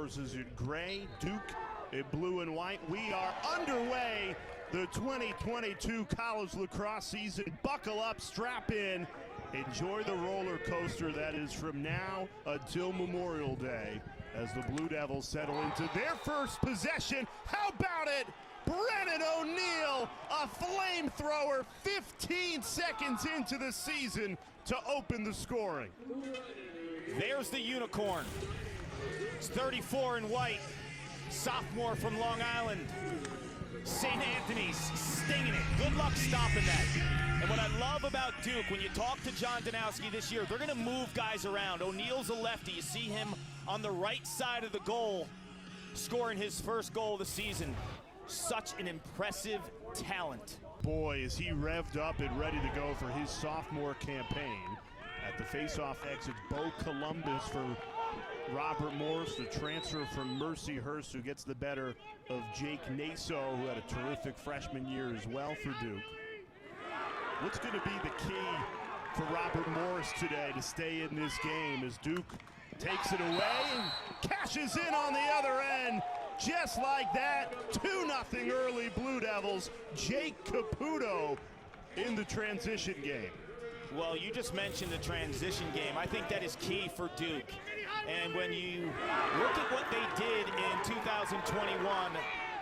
Versus in gray, Duke in blue and white. We are underway. The 2022 college lacrosse season. Buckle up, strap in, enjoy the roller coaster that is from now until Memorial Day as the Blue Devils settle into their first possession. How about it? Brennan O'Neill, a flamethrower, 15 seconds into the season to open the scoring. There's the unicorn. It's 34 in white, sophomore from Long Island. St. Anthony's stinging it. Good luck stopping that. And what I love about Duke, when you talk to John Danowski this year, they're going to move guys around. O'Neill's a lefty. You see him on the right side of the goal, scoring his first goal of the season. Such an impressive talent. Boy, is he revved up and ready to go for his sophomore campaign. At the face-off exit, Bo Columbus for Robert Morris, the transfer from Mercyhurst, who gets the better of Jake Naso, who had a terrific freshman year as well for Duke. What's going to be the key for Robert Morris today to stay in this game as Duke takes it away and cashes in on the other end? Just like that, 2-0 early Blue Devils. Jake Caputo in the transition game. Well, you just mentioned the transition game. I think that is key for Duke. And when you look at what they did in 2021,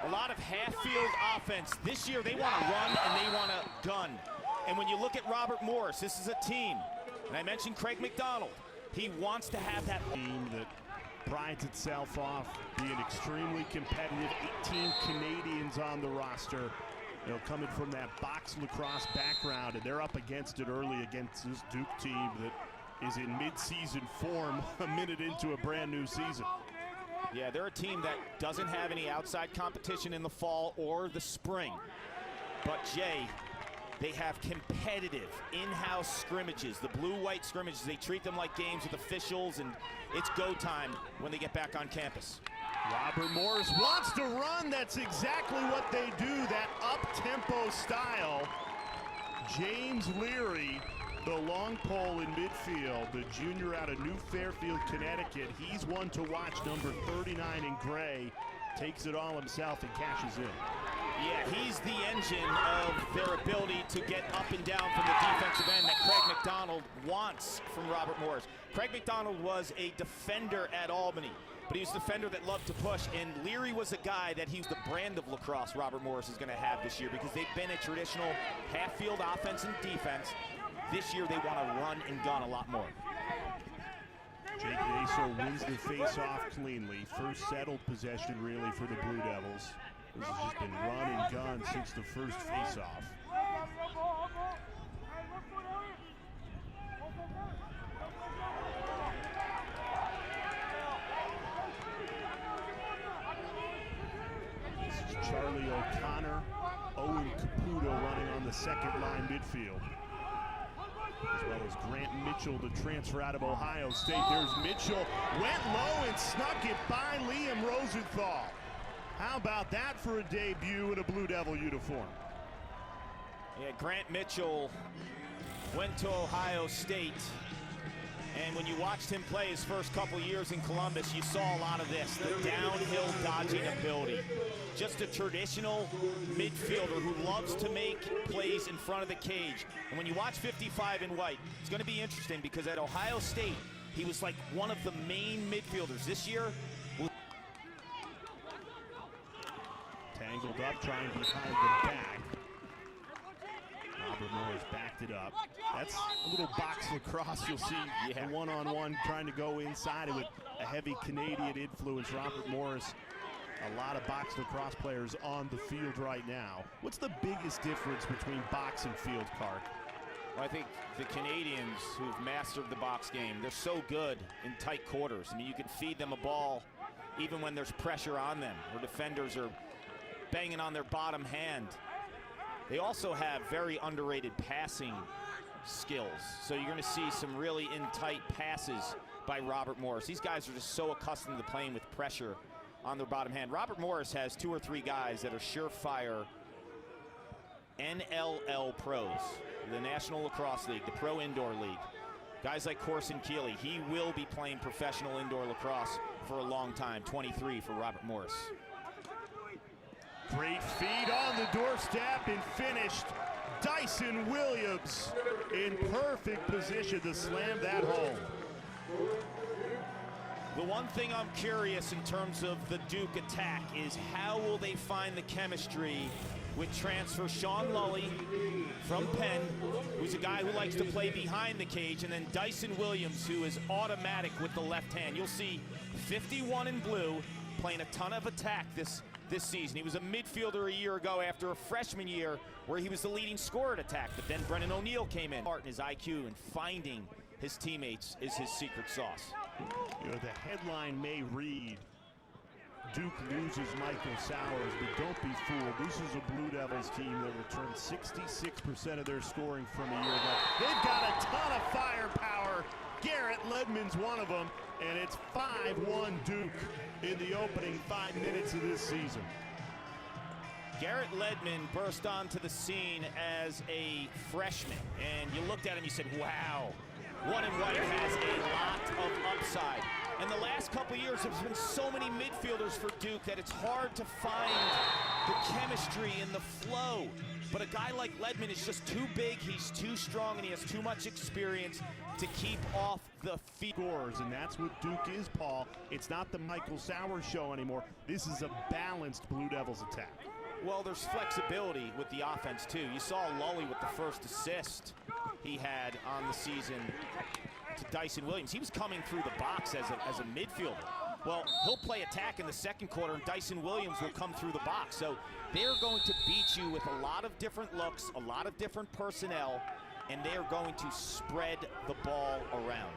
a lot of half-field offense. This year, they want to run and they want to gun. And when you look at Robert Morris, this is a team. And I mentioned Craig McDonald. He wants to have that team that prides itself off being extremely competitive. 18 Canadians on the roster. You know, coming from that box lacrosse background, and they're up against it early against this Duke team that is in mid-season form a minute into a brand new season. Yeah, they're a team that doesn't have any outside competition in the fall or the spring. But Jay, they have competitive in-house scrimmages, the blue-white scrimmages. They treat them like games with officials, and it's go time when they get back on campus. Robert Morris wants to run. That's exactly what they do, that up-tempo style. James Leary, the long pole in midfield, the junior out of New Fairfield, Connecticut. He's one to watch, number 39 in gray. Takes it all himself and cashes in. Yeah, he's the engine of their ability to get up and down from the defensive end that Craig McDonald wants from Robert Morris. Craig McDonald was a defender at Albany, but he was a defender that loved to push, and Leary was a guy that he's the brand of lacrosse Robert Morris is going to have this year, because they've been a traditional half-field offense and defense. This year they want to run and gun a lot more. Jake Naso wins the face-off cleanly. First settled possession, really, for the Blue Devils. This has just been run and gun since the first face-off. This is Charlie O'Connor, Owen Caputo running on the second line midfield, as well as Grant Mitchell, the transfer out of Ohio State. There's Mitchell, went low and snuck it by Liam Rosenthal. How about that for a debut in a Blue Devil uniform? Yeah, Grant Mitchell went to Ohio State, and when you watched him play his first couple years in Columbus, you saw a lot of this, the downhill dodging ability. Just a traditional midfielder who loves to make plays in front of the cage. And when you watch 55 in white, it's going to be interesting, because at Ohio State, he was like one of the main midfielders. This year, tangled up, trying behind the back. Robert Morris backed it up. That's a little box lacrosse. You'll see the one-on-one trying to go inside it with a heavy Canadian influence. Robert Morris, a lot of box lacrosse players on the field right now. What's the biggest difference between box and field, Clark? Well, I think the Canadians who've mastered the box game, they're so good in tight quarters. I mean, you can feed them a ball even when there's pressure on them, or defenders are banging on their bottom hand. They also have very underrated passing skills. So you're going to see some really in-tight passes by Robert Morris. These guys are just so accustomed to playing with pressure on their bottom hand. Robert Morris has 2 or 3 guys that are surefire NLL pros, the National Lacrosse League, the Pro Indoor League. Guys like Corson Kealey, he will be playing professional indoor lacrosse for a long time. 23 for Robert Morris. Great feed on the doorstep and finished. Dyson Williams in perfect position to slam that home. The one thing I'm curious in terms of the Duke attack is how will they find the chemistry with transfer Sean Lully from Penn, who's a guy who likes to play behind the cage, and then Dyson Williams, who is automatic with the left hand. You'll see 51 in blue playing a ton of attack this season. He was a midfielder a year ago after a freshman year where he was the leading scorer at attack, but then Brennan O'Neill came in. His IQ and finding his teammates is his secret sauce. You know, the headline may read, Duke loses Michael Sowers, but don't be fooled. This is a Blue Devils team that returned 66% of their scoring from a year ago. They've got a ton of firepower. Garrett Ledman's one of them, and it's 5-1 Duke in the opening 5 minutes of this season. Garrett Ledman burst onto the scene as a freshman, and you looked at him, you said, wow, one and white has a lot of upside. And the last couple of years, there's been so many midfielders for Duke that it's hard to find the chemistry and the flow. But a guy like Ledman is just too big, he's too strong, and he has too much experience to keep off the feet. Scores, and that's what Duke is, Paul. It's not the Michael Sowers show anymore. This is a balanced Blue Devils attack. Well, there's flexibility with the offense, too. You saw Lully with the first assist he had on the season to Dyson Williams. He was coming through the box as a midfielder. Well, he'll play attack in the second quarter, and Dyson Williams will come through the box. So they're going to beat you with a lot of different looks, a lot of different personnel, and they're going to spread the ball around.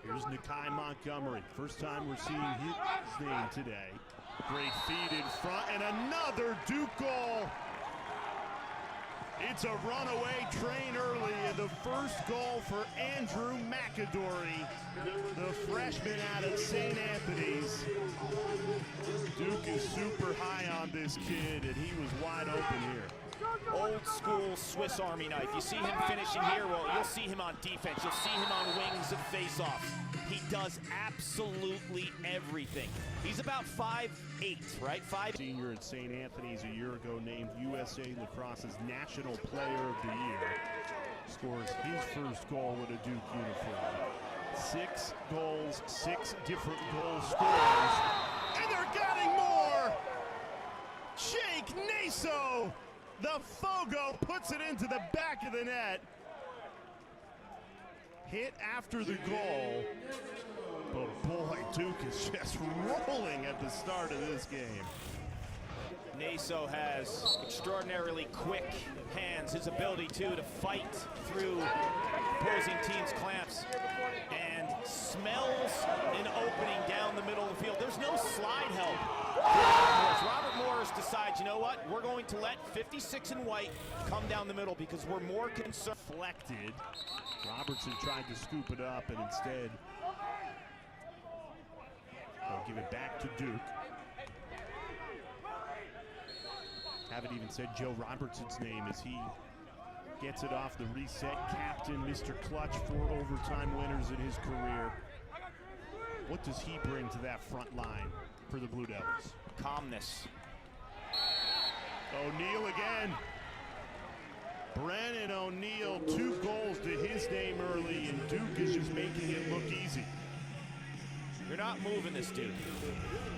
Here's Nakai Montgomery. First time we're seeing his name today. Great feed in front, and another Duke goal. It's a runaway train early, and the first goal for Andrew McAdory, the freshman out of St. Anthony's. Duke is super high on this kid, and he was wide open here. Old school Swiss Army knife. You see him finishing here, well, you'll see him on defense. You'll see him on wings of face-offs. He does absolutely everything. He's about 5'8", right? Senior at St. Anthony's a year ago, named USA Lacrosse's National Player of the Year. Scores his first goal with a Duke uniform. 6 goals, 6 different goal scorers. And they're getting more! Jake Naso, the Fogo, puts it into the back of the net. Hit after the goal, but boy, Duke is just rolling at the start of this game. Naso has extraordinarily quick hands, his ability to fight through opposing teams' clamps, and smells an opening down the middle of the field. There's no slide help. Robert Morris decides, you know what, we're going to let 56 in white come down the middle because we're more concerned. Deflected. Robertson tried to scoop it up, and instead they'll give it back to Duke. Haven't even said Joe Robertson's name as he gets it off the reset. Captain, Mr. Clutch, 4 overtime winners in his career. What does he bring to that front line for the Blue Devils? Calmness. O'Neill again. Brennan O'Neill, 2 goals to his name early, and Duke is just making it look easy. You're not moving this dude.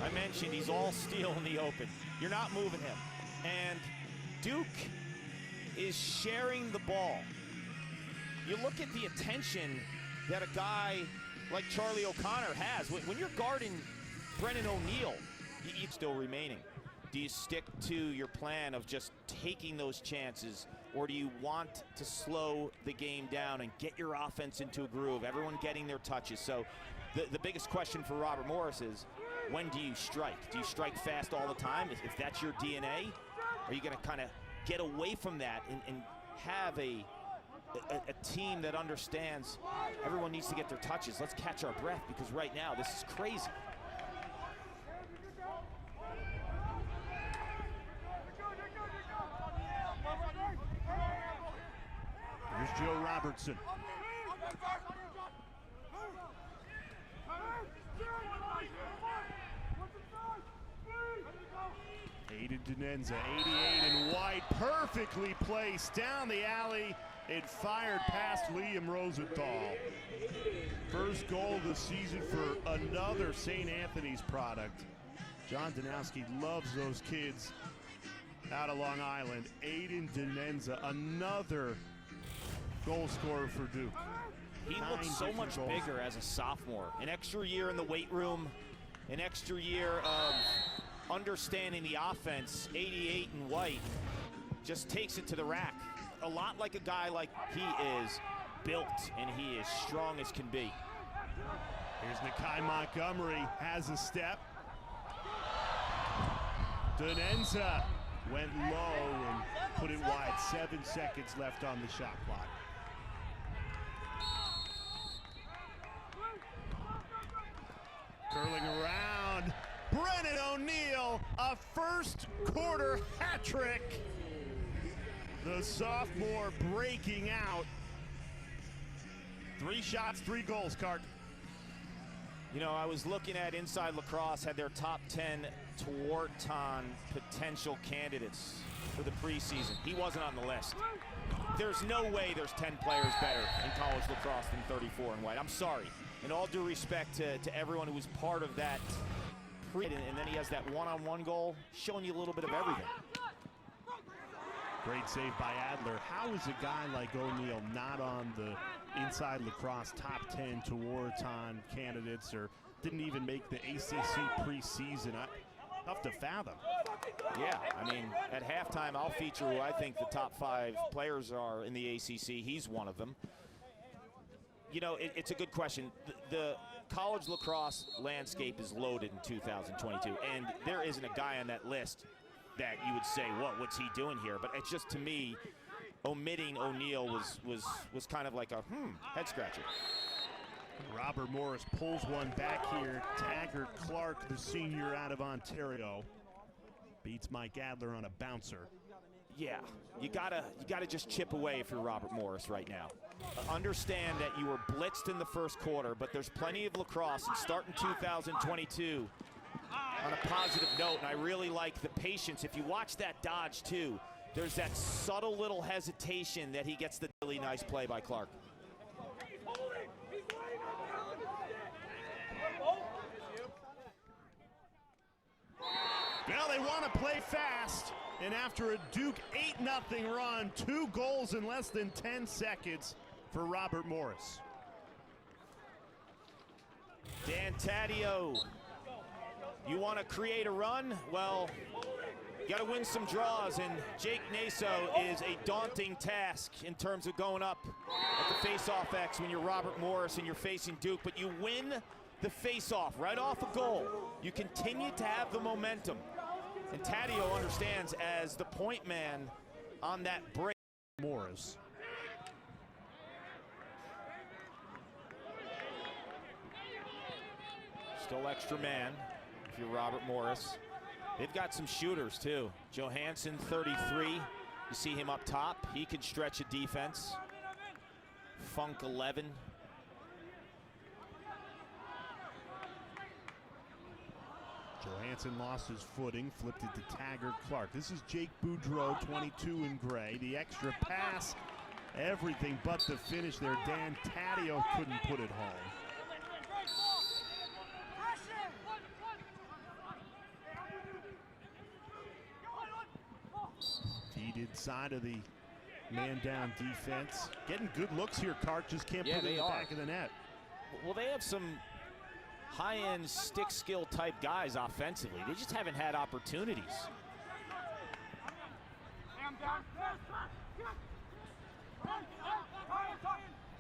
I mentioned he's all steel in the open. You're not moving him. And Duke is sharing the ball. You look at the attention that a guy like Charlie O'Connor has. When you're guarding Brennan O'Neill, you're still remaining. Do you stick to your plan of just taking those chances, or do you want to slow the game down and get your offense into a groove, everyone getting their touches? So the biggest question for Robert Morris is, when do you strike? Do you strike fast all the time? If that's your DNA, are you going to kind of get away from that and have a team that understands everyone needs to get their touches? Let's catch our breath, because right now this is crazy. Here's Joe Robertson. Aiden Denenza, 88 and white, perfectly placed down the alley. It fired past Liam Rosenthal. First goal of the season for another St. Anthony's product. John Danowski loves those kids out of Long Island. Aiden Denenza, another goal scorer for Duke. He looks so much bigger as a sophomore. An extra year in the weight room, an extra year of understanding the offense. 88 and white just takes it to the rack. A lot like a guy like he is built, and he is strong as can be. Here's Nakai Montgomery, has a step. Denenza went low and put it wide. 7 seconds left on the shot clock. Curling around, Brennan O'Neill, a first quarter hat trick. The sophomore breaking out. 3 shots, 3 goals, Clark. You know, I was looking at Inside Lacrosse, had their top 10 Twarton potential candidates for the preseason. He wasn't on the list. There's no way there's 10 players better in college lacrosse than 34 and white. I'm sorry. In all due respect to everyone who was part of that and then he has that one-on-one goal, showing you a little bit of everything. Great save by Adler. How is a guy like O'Neill not on the Inside Lacrosse top 10 Twarton candidates, or didn't even make the ACC preseason? Tough to fathom. Yeah, I mean, at halftime, I'll feature who I think the top 5 players are in the ACC. He's one of them. You know, it's a good question. The college lacrosse landscape is loaded in 2022, and there isn't a guy on that list that you would say, what's he doing here? But it's just, to me, omitting O'Neill was kind of like a head scratcher. Robert Morris pulls one back here. Taggart Clark, the senior out of Ontario, beats Mike Adler on a bouncer. Yeah, you gotta just chip away if you're Robert Morris right now. Understand that you were blitzed in the first quarter, but there's plenty of lacrosse, and starting 2022 on a positive note, and I really like the patience. If you watch that dodge too, there's that subtle little hesitation that he gets the really nice play by Clark. Well, they want to play fast, and after a Duke 8-0 run, 2 goals in less than 10 seconds for Robert Morris. Dan Taddeo, you want to create a run? Well, you got to win some draws, and Jake Naso is a daunting task in terms of going up at the face-off X when you're Robert Morris and you're facing Duke, but you win the face-off right off a goal. You continue to have the momentum, and Taddeo understands as the point man on that break. Morris. Still extra man if you're Robert Morris. They've got some shooters too. Johansson, 33. You see him up top. He can stretch a defense. Funk, 11. Johansson lost his footing, flipped it to Taggart Clark. This is Jake Boudreau, 22 in gray. The extra pass, everything but the finish there. Dan Taddeo couldn't put it home. Feeded side of the man-down defense. Getting good looks here, Clark, just can't put it in the back of the net. Well, they have some high-end stick skill type guys offensively. They just haven't had opportunities.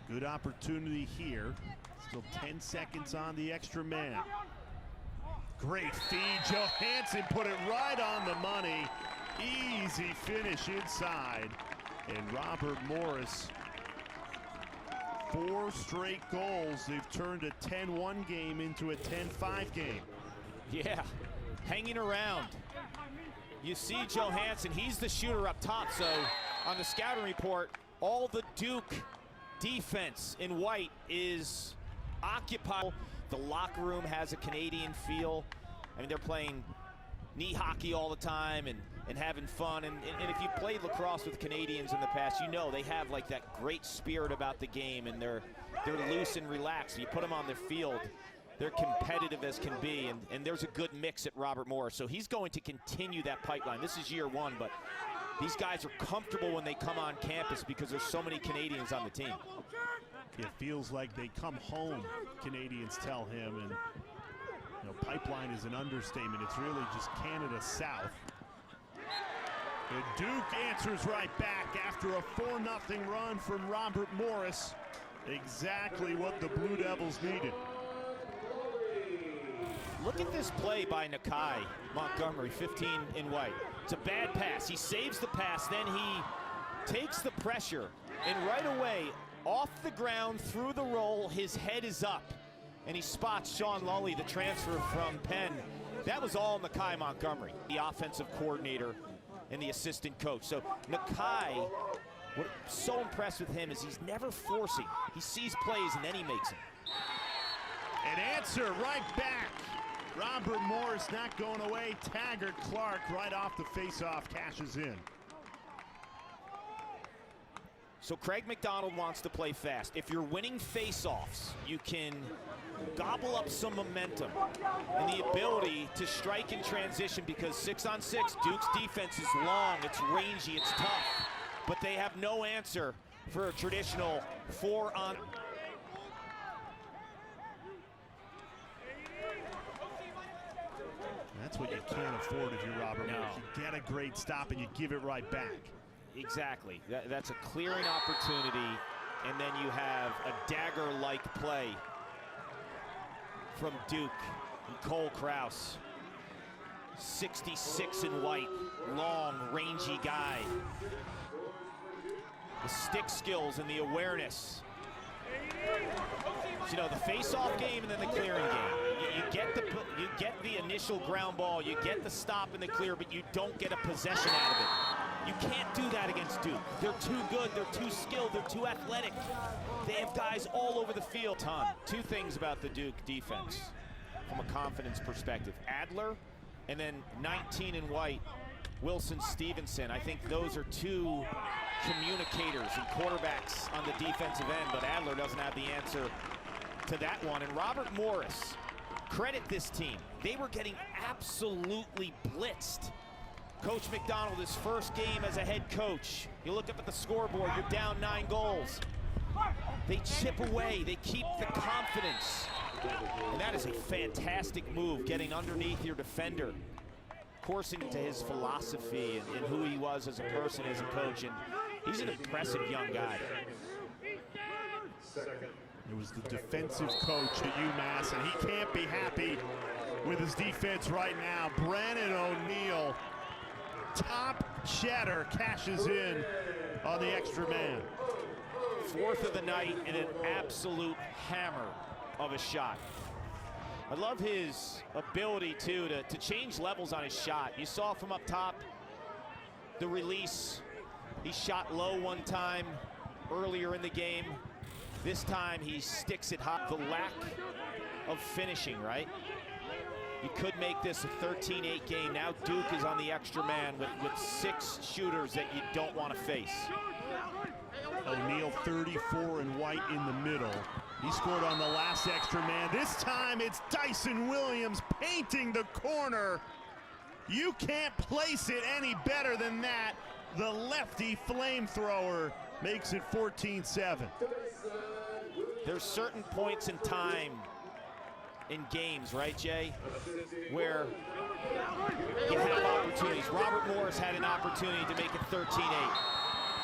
Good opportunity here. Still 10 seconds on the extra man. Great feed. Johansson put it right on the money. Easy finish inside. And Robert Morris, 4 straight goals. They've turned a 10-1 game into a 10-5 game. Yeah, hanging around. You see Johansson, he's the shooter up top, so on the scouting report, all the Duke defense in white is occupied. The locker room has a Canadian feel. I mean, they're playing knee hockey all the time and having fun. And if you played lacrosse with Canadians in the past, you know they have like that great spirit about the game, and they're loose and relaxed. You put them on the field, they're competitive as can be, and there's a good mix at Robert Morris. So he's going to continue that pipeline. This is year one, but these guys are comfortable when they come on campus because there's so many Canadians on the team. It feels like they come home, Canadians tell him, and you know, pipeline is an understatement. It's really just Canada South. And Duke answers right back after a 4-0 run from Robert Morris. Exactly what the Blue Devils needed. Look at this play by Nakai Montgomery, 15 in white. It's a bad pass. He saves the pass, then he takes the pressure, and right away, off the ground, through the roll, his head is up, and he spots Sean Lully, the transfer from Penn. That was all Nakai Montgomery, the offensive coordinator and the assistant coach. So Nakai, what's so impressed with him is he's never forcing. He sees plays and then he makes them. An answer right back. Robert Morris not going away. Taggart Clark right off the face-off cashes in. So Craig McDonald wants to play fast. If you're winning face-offs, you can gobble up some momentum and the ability to strike in transition, because 6-on-6, Duke's defense is long, it's rangy, it's tough, but they have no answer for a traditional 4-on. That's what you can't afford if you're Robert Morris. You get a great stop and you give it right back. Exactly. That's a clearing opportunity, and then you have a dagger-like play from Duke and Cole Krause. 66 in white, long, rangy guy. The stick skills and the awareness. You know, the face-off game and then the clearing game. You get the initial ground ball, you get the stop and the clear, but you don't get a possession out of it. You can't do that against Duke. They're too good, they're too skilled, they're too athletic. They have guys all over the field. Two things about the Duke defense from a confidence perspective. Adler, and then 19 in white, Wilson Stevenson. I think those are two communicators and quarterbacks on the defensive end, but Adler doesn't have the answer to that one. And Robert Morris, credit this team. They were getting absolutely blitzed. Coach McDonald, his first game as a head coach. You look up at the scoreboard, you're down 9 goals. They chip away, they keep the confidence. And that is a fantastic move, getting underneath your defender. Corson to his philosophy and who he was as a person, as a coach, and he's an impressive young guy. It was the defensive coach at UMass, and he can't be happy with his defense right now. Brennan O'Neill, top cheddar, cashes in on the extra man. Fourth of the night and an absolute hammer of a shot. I love his ability too to change levels on his shot. You saw from up top the release. He shot low one time earlier in the game. This time he sticks it high. The lack of finishing, right? You could make this a 13-8 game. Now Duke is on the extra man with 6 shooters that you don't want to face. O'Neill 34 in white in the middle. He scored on the last extra man. This time it's Dyson Williams painting the corner. You can't place it any better than that. The lefty flamethrower makes it 14-7. There's certain points in time in games, right, Jay, where you have opportunities. Robert Morris had an opportunity to make it 13-8.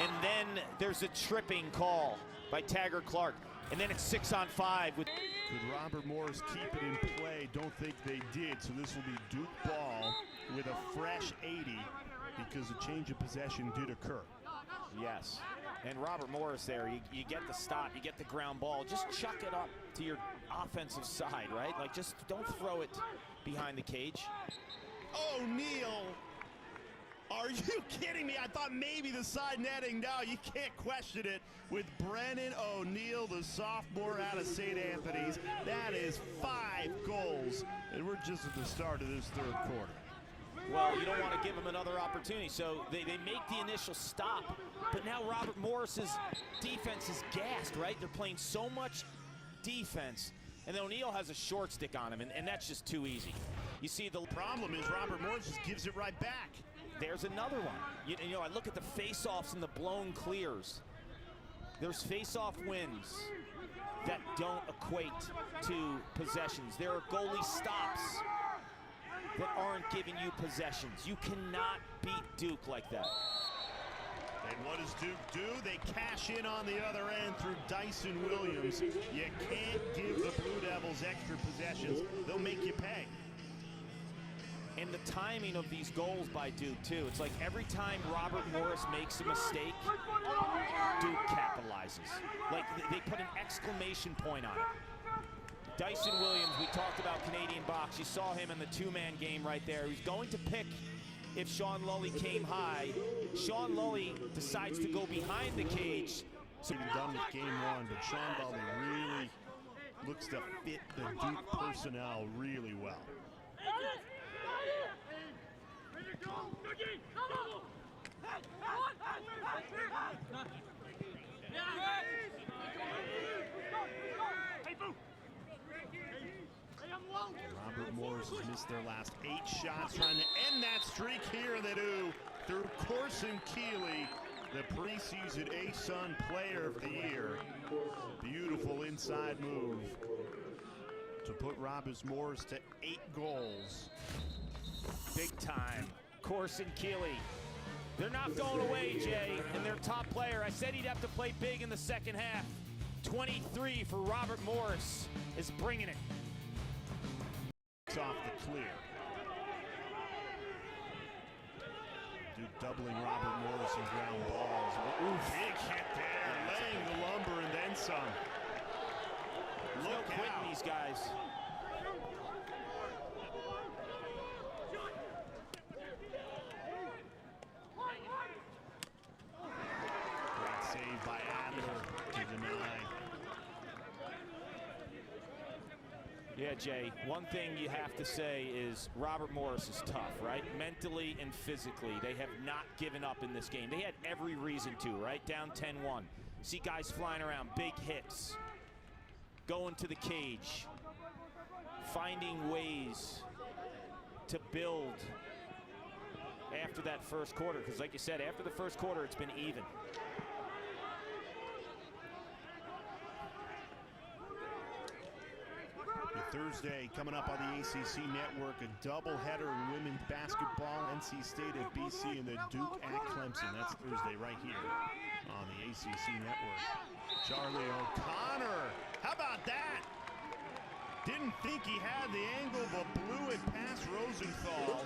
And then there's a tripping call by Taggart Clark. And then it's 6-on-5 with. Could Robert Morris keep it in play? Don't think they did. So this will be Duke ball with a fresh 80 because a change of possession did occur. Yes. And Robert Morris there, you get the stop, you get the ground ball. Just chuck it up to your offensive side, right? Like, just don't throw it behind the cage. O'Neill Are you kidding me? I thought maybe the side netting. No, you can't question it with Brennan O'Neill, the sophomore out of St. Anthony's. That is 5 goals, and we're just at the start of this third quarter. Well, you don't want to give them another opportunity, so they make the initial stop, but now Robert Morris's defense is gassed, right? They're playing so much defense, and then O'Neill has a short stick on him, and that's just too easy. You see, the problem is Robert Morris just gives it right back. There's another one. You know, I look at the face-offs and the blown clears. There's face-off wins that don't equate to possessions. There are goalie stops that aren't giving you possessions. You cannot beat Duke like that. And what does Duke do? They cash in on the other end through Dyson Williams. You can't give the Blue Devils extra possessions. They'll make you pay. And the timing of these goals by Duke, too. It's like every time Robert Morris makes a mistake, Duke capitalizes. Like they put an exclamation point on it. Dyson Williams, we talked about Canadian box. You saw him in the two-man game right there. He's going to pick if Sean Lully came high. Sean Lully decides to go behind the cage. So done with game one, but Sean Lully really looks to fit the Duke personnel really well. Robert Morris has missed their last 8 shots, trying to end that streak here, and they do through Corson Kealey, the preseason A-Sun Player of the Year. Beautiful inside move to put Robert Morris to 8 goals. Big time. Corson Kealey. They're not going away, Jay, and their top player. I said he'd have to play big in the second half. 23 for Robert Morris is bringing it. Off the clear. Duke doubling Robert Morris in ground balls. Ooh, big hit there, laying the lumber and then some. Look no quitting these guys. Great save by Adler to deny. Yeah, Jay, one thing you have to say is Robert Morris is tough, right? Mentally and physically, they have not given up in this game. They had every reason to, right? Down 10-1. See guys flying around, big hits, going to the cage, finding ways to build after that first quarter. Because like you said, after the first quarter, it's been even. Thursday, coming up on the ACC Network, a doubleheader in women's basketball, NC State at BC, and the Duke at Clemson. That's Thursday right here on the ACC Network. Charlie O'Connor, how about that? Didn't think he had the angle, but blew it past Rosenthal.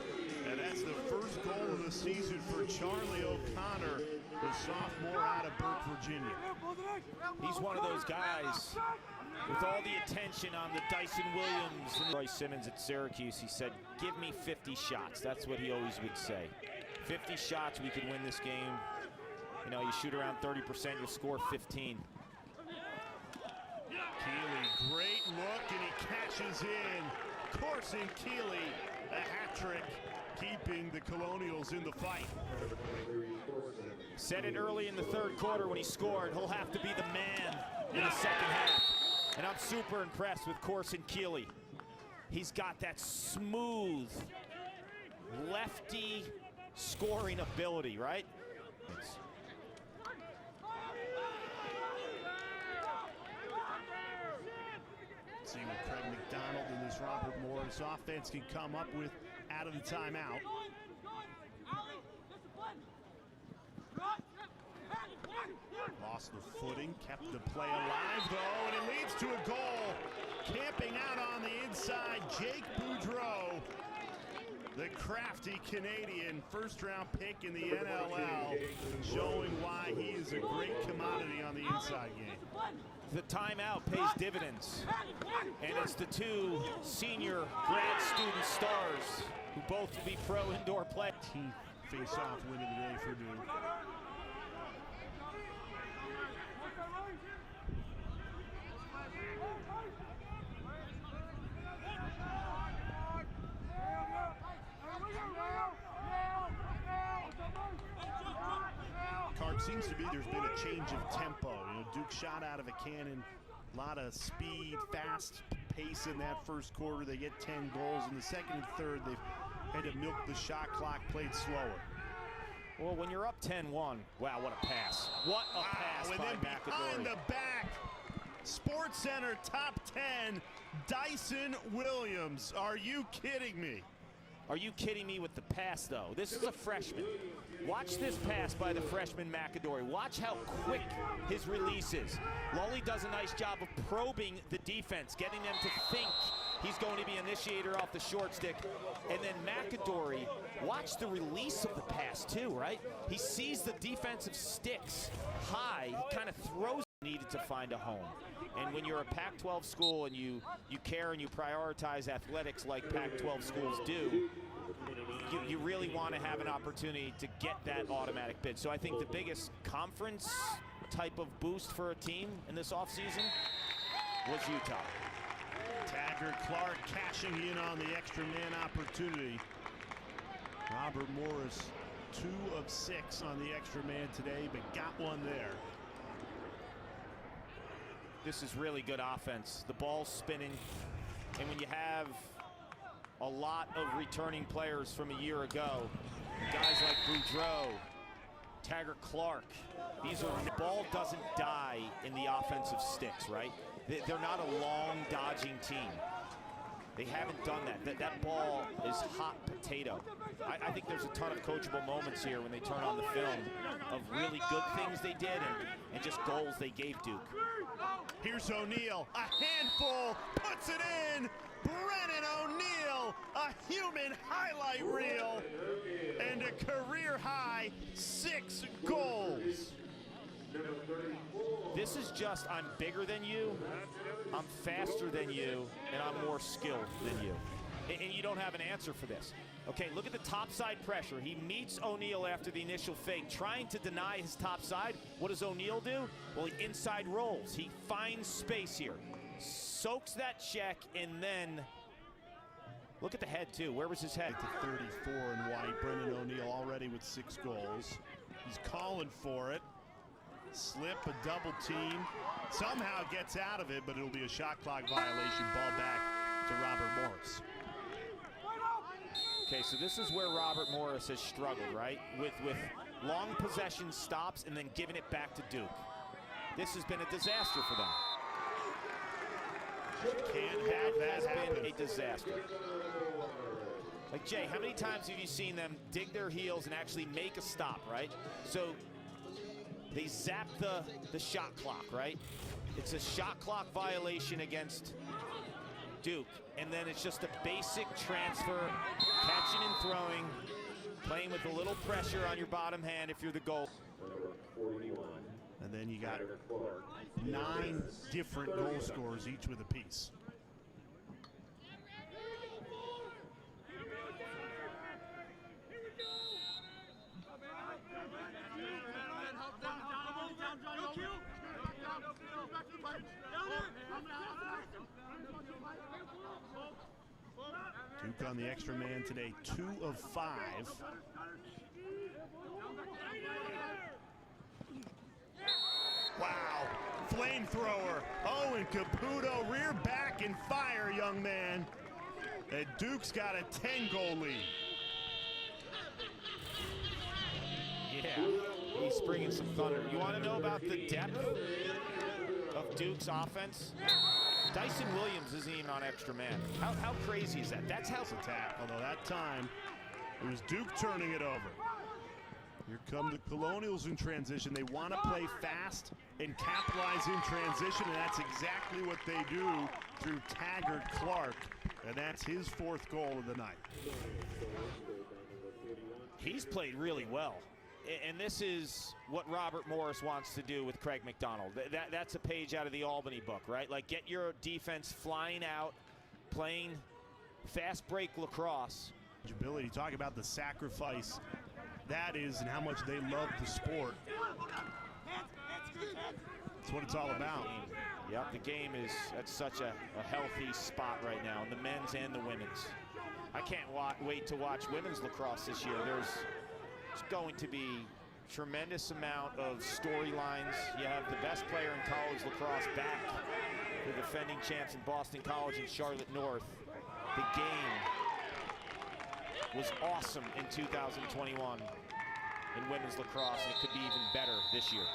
And that's the first goal of the season for Charlie O'Connor, the sophomore out of Burke, Virginia. He's one of those guys with all the attention on the Dyson Williams and Roy Simmons at Syracuse. He said, give me 50 shots. That's what he always would say. 50 shots, we can win this game. You know, you shoot around 30%, you'll score 15. Kealey, great look, and he catches in. Corson Kealey, a hat trick, keeping the Colonials in the fight. Said it early in the third quarter when he scored. He'll have to be the man in the second half. And I'm super impressed with Corson Kealey. He's got that smooth, lefty scoring ability, right? See what Craig McDonald and this Robert Morris offense can come up with out of the timeout. Lost the footing, kept the play alive though, and it leads to a goal. Camping out on the inside, Jake Boudreau, the crafty Canadian first-round pick in the NLL, showing why he is a great commodity on the inside game. The timeout pays dividends, and it's the two senior grad student stars who both will be pro indoor players. face-off win of the day for Duke. Clark seems to be, there's been a change of tempo. You know, Duke shot out of a cannon, a lot of speed, fast pace in that first quarter. They get 10 goals. In the second and third, they've had to milk the shot clock, played slower. Well, when you're up 10-1, wow, what a pass. What a pass by McAdory. Behind the back, Sports Center top 10, Dyson Williams. Are you kidding me? Are you kidding me with the pass, though? This is a freshman. Watch this pass by the freshman McAdory. Watch how quick his release is. Lully does a nice job of probing the defense, getting them to think he's going to be initiator off the short stick. And then McAdory, watch the release of the pass too, right? He sees the defensive sticks high, he kind of throws needed to find a home. And when you're a Pac-12 school and you care and you prioritize athletics like Pac-12 schools do, you really want to have an opportunity to get that automatic bid. So I think the biggest conference type of boost for a team in this offseason was Utah. Taggart Clark cashing in on the extra man opportunity. Robert Morris 2 of 6 on the extra man today, but got one there. This is really good offense. The ball's spinning, and when you have a lot of returning players from a year ago, guys like Boudreau, Taggart Clark, the ball doesn't die in the offensive sticks, right? They're not a long dodging team. They haven't done that. That ball is hot potato. I think there's a ton of coachable moments here when they turn on the film of really good things they did and just goals they gave Duke. Here's O'Neill, a handful, puts it in. Brennan O'Neill, a human highlight reel, and a career-high 6 goals. This is just, I'm bigger than you, I'm faster than you, and I'm more skilled than you. And you don't have an answer for this. Okay, look at the topside pressure. He meets O'Neill after the initial fake, trying to deny his topside. What does O'Neill do? Well, he inside rolls. He finds space here, soaks that check, and then look at the head, too. Where was his head? To 34 in white. Brennan O'Neill already with 6 goals. He's calling for it. Slip, a double team. Somehow gets out of it, but it'll be a shot clock violation. Ball back to Robert Morris. Okay, so this is where Robert Morris has struggled, right? With long possession stops and then giving it back to Duke. This has been a disaster for them. Can't have that happen. Been a disaster. Like, Jay, how many times have you seen them dig their heels and actually make a stop, right? So they zap the shot clock, right? It's a shot clock violation against Duke, and then it's just a basic transfer, catching and throwing, playing with a little pressure on your bottom hand if you're the goal. And then you got 9 different goal scorers, each with a piece. Duke on the extra man today, 2 of 5. Wow, flamethrower. Oh, and Caputo, rear back and fire, young man. And Duke's got a 10-goal lead. Yeah, he's bringing some thunder. You want to know about the depth of Duke's offense? Dyson Williams isn't even on extra man. How crazy is that? That's how attack. Although that time it was Duke turning it over. Here come the Colonials in transition. They want to play fast and capitalize in transition, and that's exactly what they do through Taggart Clark, and that's his 4th goal of the night. He's played really well. And this is what Robert Morris wants to do with Craig McDonald. That's a page out of the Albany book, right? Like, get your defense flying out, playing fast break lacrosse. Ability, talk about the sacrifice that is and how much they love the sport. That's what it's all about. Yep, the game is at such a healthy spot right now, the men's and the women's. I can't wait to watch women's lacrosse this year. There's going to be tremendous amount of storylines. You have the best player in college lacrosse back, the defending champs in Boston College and Charlotte North. The game was awesome in 2021 in women's lacrosse, and it could be even better this year.